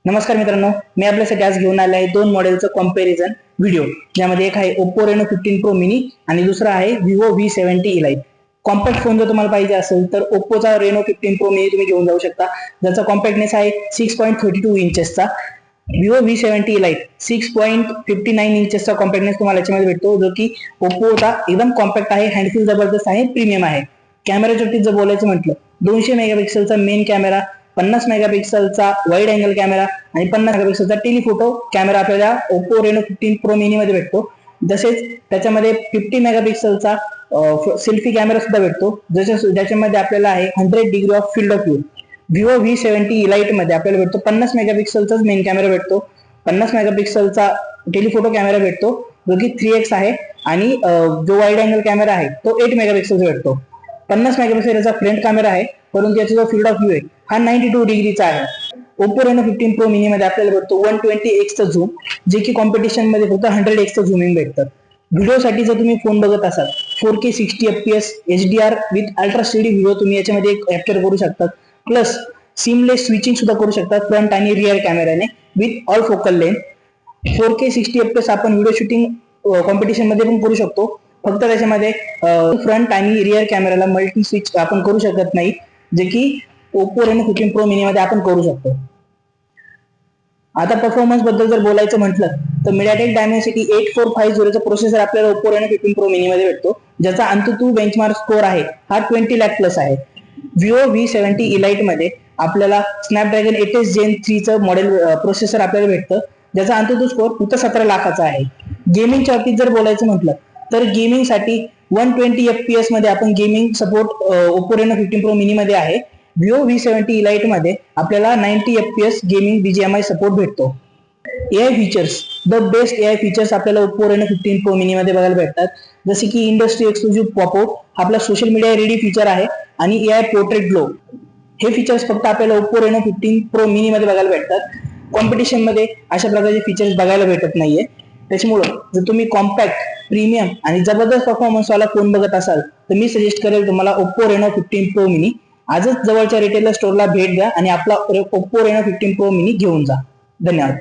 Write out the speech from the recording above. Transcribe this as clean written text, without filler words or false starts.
नमस्कार मित्रांनो, मी आपल्यासाठी आज घेऊन आले आहे दोन मॉडेलचं कॉम्पॅरिझन व्हिडिओ, ज्यामध्ये एक आहे Oppo Reno 15 Pro Mini आणि दुसरा आहे Vivo V70 Elite. Compact phone जर तुम्हाला पाहिजे असेल तर Oppoचा Reno 15 Pro Mini तुम्ही घेऊन जाऊ शकता, ज्याचा कॉम्पॅक्टनेस आहे 6.32 इंचेसचा. Vivo V70 Elite 6.59 इंचेसचा कॉम्पॅक्टनेस तुम्हाला याच्यामध्ये भेटतो, जो की Oppoचा एकदम कॉम्पॅक्ट आहे, हँडफील जबरदस्त आहे, प्रीमियम आहे. कॅमेराच्या बाबतीत जर बोलायचं म्हटलं, 200 मेगापिक्सेलचा मेन कॅमेरा, 50 मेगापिक्सेलचा वाईड अँगल कॅमेरा आणि 50 मेगापिक्सेलचा टेलिफोटो कॅमेरा आपल्याला Oppo Reno 15 Pro Mini मध्ये भेटतो. तसेच त्याच्यामध्ये 50 मेगापिक्सेलचा सेल्फी कॅमेरा सुद्धा भेटतो, ज्याच्यामध्ये आपल्याला आहे 100 degree of field of view. Vivo V70 Elite मध्ये आपल्याला भेटतो 50 मेगापिक्सेलचाच मेन कॅमेरा भेटतो, 50 मेगापिक्सेलचा टेलिफोटो कॅमेरा भेटतो, जो की 3x आहे, आणि जो वाईड अँगल कॅमेरा आहे तो 8 मेगापिक्सेलचा भेटतो. 50 मेगापिक्सेलचा फ्रंट कॅमेरा आहे, परंतु याचा जो फील्ड ऑफ व्ह्यू आहे हा 92 डिग्रीचा आहे. Oppo Reno 15 Pro Mini मध्ये आपल्याला भेटतो 120x चा झूम, जे की कॉम्पिटिशन मध्ये फक्त 100x चा झूमिंग भेटतं. व्हिडिओसाठी जर तुम्ही फोन बघत असाल, 4K 60 fps HDR with ultra steady video तुम्ही याच्यामध्ये कॅप्चर करू शकतात. प्लस सीमलेस स्विचिंग सुद्धा करू शकतात फ्रंट आणि रिअर कॅमेराने with all focal length. 4K 60 fps आपण व्हिडिओ शूटिंग कॉम्पिटिशन मध्ये पण करू शकतो, फक्त त्याच्यामध्ये फ्रंट आणि रिअर कॅमेराला मल्टी स्विच आपण करू शकत नाही, जे की Oppo Reno 15 Pro Mini मध्ये आपण करू शकतो. आता परफॉर्मन्स बद्दल जर बोलायचं म्हटलं तर MediaTek Dimensity 8450 चा प्रोसेसर आपल्याला Oppo Reno 15 Pro Mini मध्ये भेटतो, ज्याचा AnTuTu बेंचमार्क स्कोर आहे हा 20 लाख प्लस आहे. Vivo V70 Elite मध्ये आपल्याला Snapdragon 8s Gen 3 चं मॉडेल प्रोसेसर आपल्याला भेटतं, ज्याचा AnTuTu स्कोर फक्त 17 लाखाचा आहे. गेमिंगच्या बाबतीत जर बोलायचं म्हटलं तर गेमिंगसाठी 120 fps मध्ये आपण gaming support Oppo Reno 15 Pro Mini मध्ये आहे. Vivo V70 Elite मध्ये आपल्याला 90 fps गेमिंग BGMI सपोर्ट भेटतो. AI features, the best AI features आपल्याला Oppo Reno 15 Pro Mini मध्ये बघायला भेटतात, जसे की इंडस्ट्री एक्सक्लुझिव्ह पॉपआउट, आपला सोशल मीडिया रेडी फीचर आहे, आणि AI पोर्ट्रेट ग्लो. हे फीचर्स फक्त आपल्याला Oppo Reno 15 Pro Mini मध्ये बघायला भेटतात. कॉम्पिटिशन मध्ये अशा प्रकारचे फीचर्स बघायला भेटत नाहीये. त्याच्यामुळे जर तुम्ही कॉम्पॅक्ट, प्रीमियम आणि जबरदस्त परफॉर्मन्स वाला फोन बघत असाल तर मी सजेस्ट करेल तुम्हाला Oppo Reno 15 Pro Mini. आजच जवळच्या रिटेलर स्टोअरला भेट द्या आणि आपला Oppo Reno 15 Pro Mini घेऊन जा. धन्यवाद.